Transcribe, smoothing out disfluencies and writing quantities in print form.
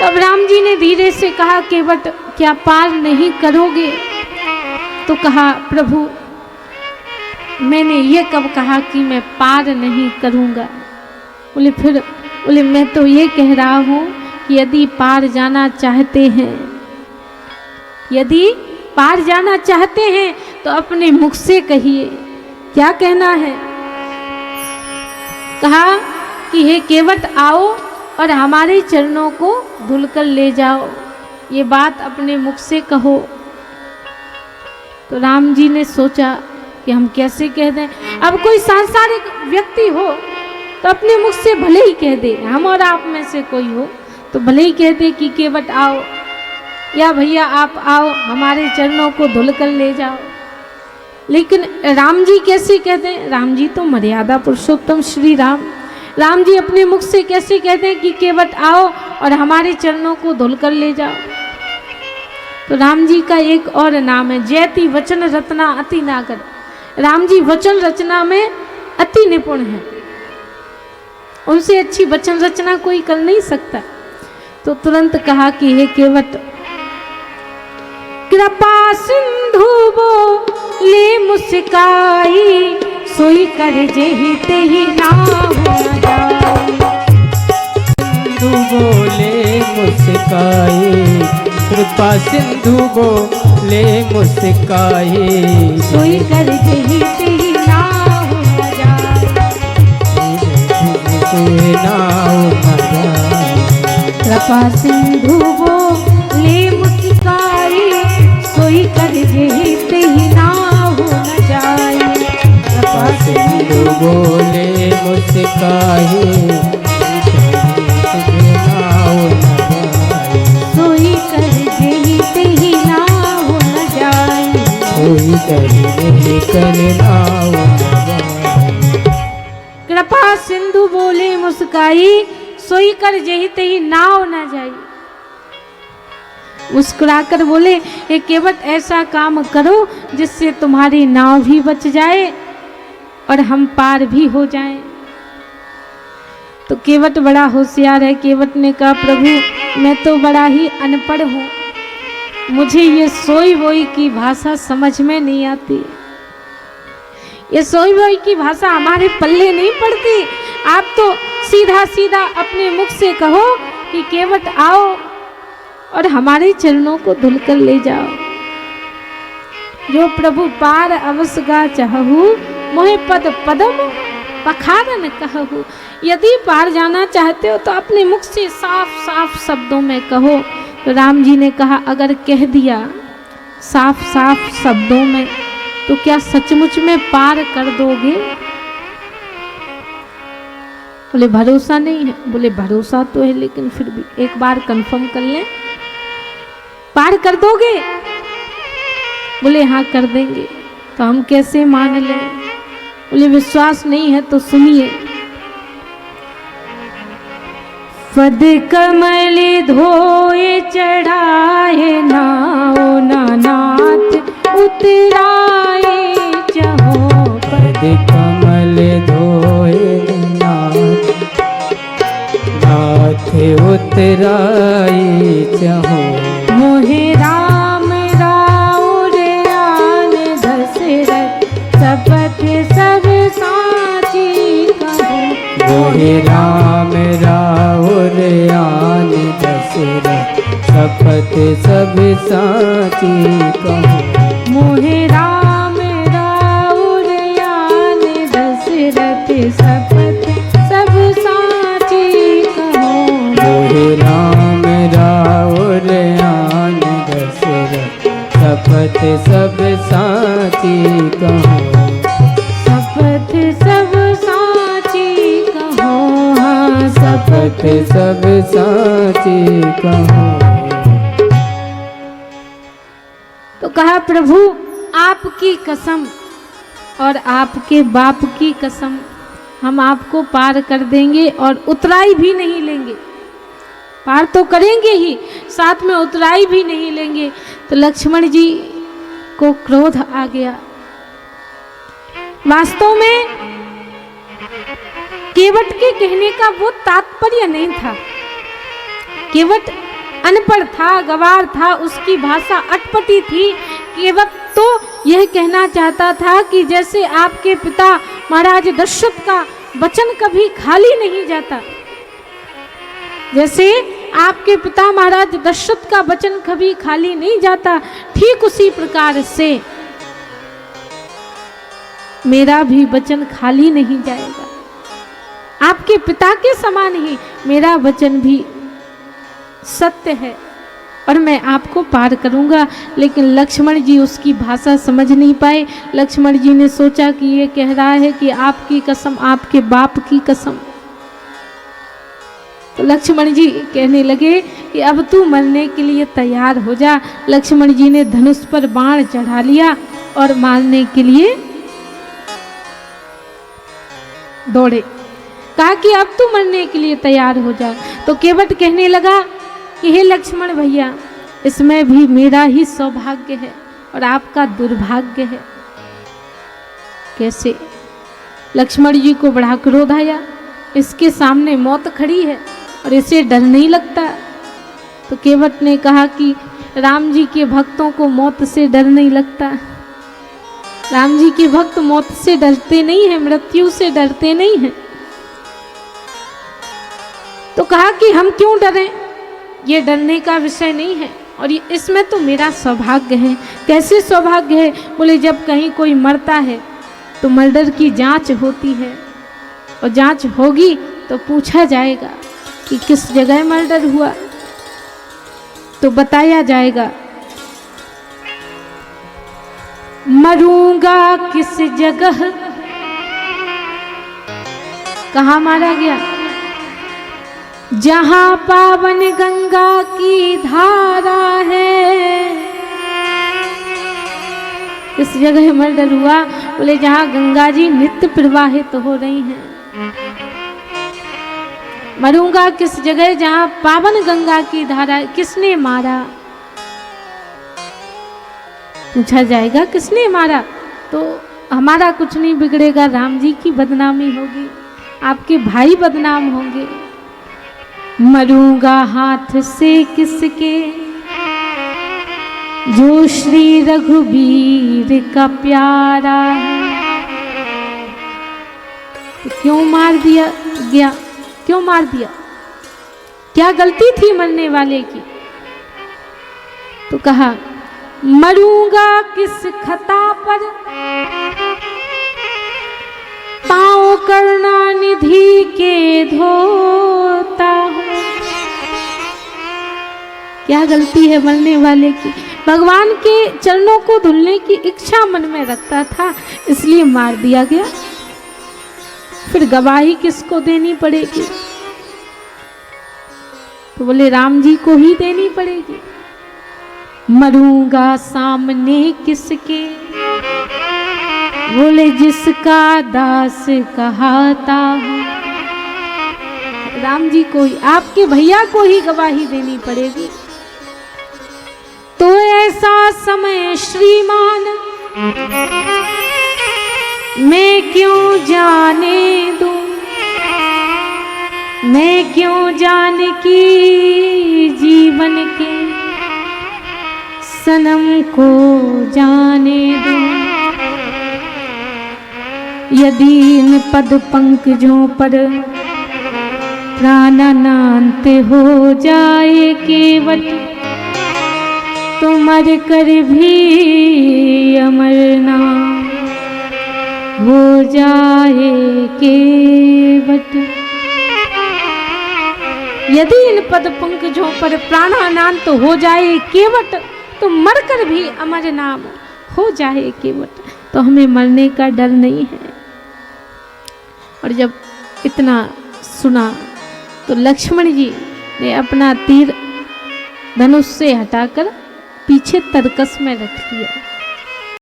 तब राम जी ने धीरे से कहा केवट क्या पार नहीं करोगे? तो कहा प्रभु मैंने ये कब कहा कि मैं पार नहीं करूँगा? बोले मैं तो ये कह रहा हूँ कि यदि पार जाना चाहते हैं, यदि पार जाना चाहते हैं तो अपने मुख से कहिए। क्या कहना है? कहा कि हे केवट आओ और हमारे चरणों को धुलकर ले जाओ, ये बात अपने मुख से कहो। तो राम जी ने सोचा कि हम कैसे कह दें। अब कोई सांसारिक व्यक्ति हो तो अपने मुख से भले ही कह दे, हम और आप में से कोई हो तो भले ही कह दे कि केवट आओ या भैया आप आओ, हमारे चरणों को धुलकर ले जाओ। लेकिन राम जी कैसे कहते हैं? राम जी तो मर्यादा पुरुषोत्तम श्री राम जी अपने मुख से कैसे कहते हैं कि केवट आओ और हमारे चरणों को धुलकर ले जाओ? तो राम जी का एक और नाम है जयति वचन रत्ना अति नागर। राम जी वचन रचना में अति निपुण है, उनसे अच्छी वचन रचना कोई कर नहीं सकता। तो तुरंत कहा कि हे केवट कृपा सिंधु बोले मुस्काई, सोई कर जेहि तेहि नाम जाई। सिंधु बोले मुस्काई, कृपा सिंधु बोले मुस्काई, सोई कर जेहि तेहि नाम जाई। कृपा सिंधु बोले मुस्काई, सोई कर जेहि तेहि नाम जाई। कृपा सिंधु बोले मुस्काई, सोई कर जेहि तेहि नाम जाई। सोई कर नाव कृपा सिंधु बोले मुस्काई, सोई कर जेहि तेहि नाव न जाई। मुस्कुराकर बोले हे केवट ऐसा काम करो जिससे तुम्हारी नाव भी बच जाए और हम पार भी हो जाएं। तो केवट बड़ा होशियार है। केवट ने कहा प्रभु मैं तो बड़ा ही अनपढ़ हूँ, मुझे ये सोई बोई की भाषा समझ में नहीं आती, ये सोई बोई की भाषा हमारे पल्ले नहीं पड़ती। आप तो सीधा सीधा अपने मुख से कहो कि केवट आओ और हमारे चरणों को धुलकर ले जाओ। जो प्रभु पार अवसगा चाहू, मोहे पद पदम पखारन कहू। यदि पार जाना चाहते हो तो अपने मुख से साफ साफ शब्दों में कहो। तो राम जी ने कहा अगर कह दिया साफ साफ शब्दों में तो क्या सचमुच में पार कर दोगे? बोले भरोसा नहीं है। बोले भरोसा तो है लेकिन फिर भी एक बार कंफर्म कर लें, पार कर दोगे? बोले हाँ कर देंगे। तो हम कैसे मान लें? बोले विश्वास नहीं है तो सुनिए। पद कमल धोए चढ़ाए नाओ नाथ उतराए चहो। पद कमल धोए नाथ उतराए चहो। मोहे राम राउर आन दशरथ शपथ सब साची कहूँ। मोहे राम राउर आन दशरथ शपथ सब साची कहूँ। मोहे राम राउर आन दशरथ शपथ सब साची कहूँ। मोहे राम राउर आन दशरथ शपथ सब साची कहूँ। शपथ सब साची कहो। हाँ शपथ सब साची कहूँ। तो कहा प्रभु आपकी कसम और आपके बाप की कसम, हम आपको पार कर देंगे और उतराई भी नहीं लेंगे। पार तो करेंगे ही, साथ में उतराई भी नहीं लेंगे। तो लक्ष्मण जी को क्रोध आ गया। वास्तव में केवट के कहने का वो तात्पर्य नहीं था। केवट अनपढ़ था, गवार था, उसकी भाषा अटपटी थी। केवट तो यह कहना चाहता था कि जैसे आपके पिता महाराज दशरथ का वचन कभी खाली नहीं जाता, जैसे आपके पिता महाराज दशरथ का वचन कभी खाली नहीं जाता, ठीक उसी प्रकार से मेरा भी वचन खाली नहीं जाएगा। आपके पिता के समान ही मेरा वचन भी सत्य है और मैं आपको पार करूंगा। लेकिन लक्ष्मण जी उसकी भाषा समझ नहीं पाए। लक्ष्मण जी ने सोचा कि ये कह रहा है कि आपकी कसम, आपके बाप की कसम। तो लक्ष्मण जी कहने लगे कि अब तू मरने के लिए तैयार हो जा। लक्ष्मण जी ने धनुष पर बाण चढ़ा लिया और मारने के लिए दौड़े। कहा कि अब तू मरने के लिए तैयार हो जा। तो केवट कहने लगा कि हे लक्ष्मण भैया, इसमें भी मेरा ही सौभाग्य है और आपका दुर्भाग्य है। कैसे? लक्ष्मण जी को बड़ा क्रोध आया। इसके सामने मौत खड़ी है और इसे डर नहीं लगता। तो केवट ने कहा कि राम जी के भक्तों को मौत से डर नहीं लगता। राम जी के भक्त मौत से डरते नहीं हैं, मृत्यु से डरते नहीं हैं। तो कहा कि हम क्यों डरें, ये डरने का विषय नहीं है और इसमें तो मेरा सौभाग्य है। कैसे सौभाग्य है? बोले जब कहीं कोई मरता है तो मर्डर की जांच होती है और जांच होगी तो पूछा जाएगा कि किस जगह मर्डर हुआ, तो बताया जाएगा मरूंगा किस जगह, कहाँ मारा गया, जहां पावन गंगा की धारा है। इस जगह मर्डर हुआ? बोले जहां गंगा जी नित्य प्रवाहित हो रही हैं। मरूंगा किस जगह जहां पावन गंगा की धारा। किसने मारा? पूछा जाएगा किसने मारा। तो हमारा कुछ नहीं बिगड़ेगा, राम जी की बदनामी होगी, आपके भाई बदनाम होंगे। मरूंगा हाथ से किसके, जो श्री रघुवीर का प्यारा है। तो क्यों मार दिया गया? क्यों मार दिया? क्या गलती थी मरने वाले की? तो कहा मरूंगा किस खता पर, पाँव करुणानिधि के धोता हूँ। क्या गलती है मरने वाले की? भगवान के चरणों को धुलने की इच्छा मन में रखता था, इसलिए मार दिया गया। फिर गवाही किसको देनी पड़ेगी? तो बोले राम जी को ही देनी पड़ेगी। मरूंगा सामने किसके, बोले जिसका दास कहाता हूँ। राम जी को ही, आपके भैया को ही गवाही देनी पड़ेगी। तो ऐसा समय श्रीमान मैं क्यों जाने दूं, मैं क्यों जानकी जीवन के सनम को जाने दूं। यदि इन पद पंकजों पर प्राणानांत हो जाए केवट, तो मर कर भी अमर नाम हो जाए केवट। यदि इन पद पंकजों पर प्राणानांत हो जाए केवट, तो मरकर भी अमर नाम हो जाए केवट। तो हमें मरने का डर नहीं है। और जब इतना सुना तो लक्ष्मण जी ने अपना तीर धनुष से हटाकर पीछे तरकस में रख लिया।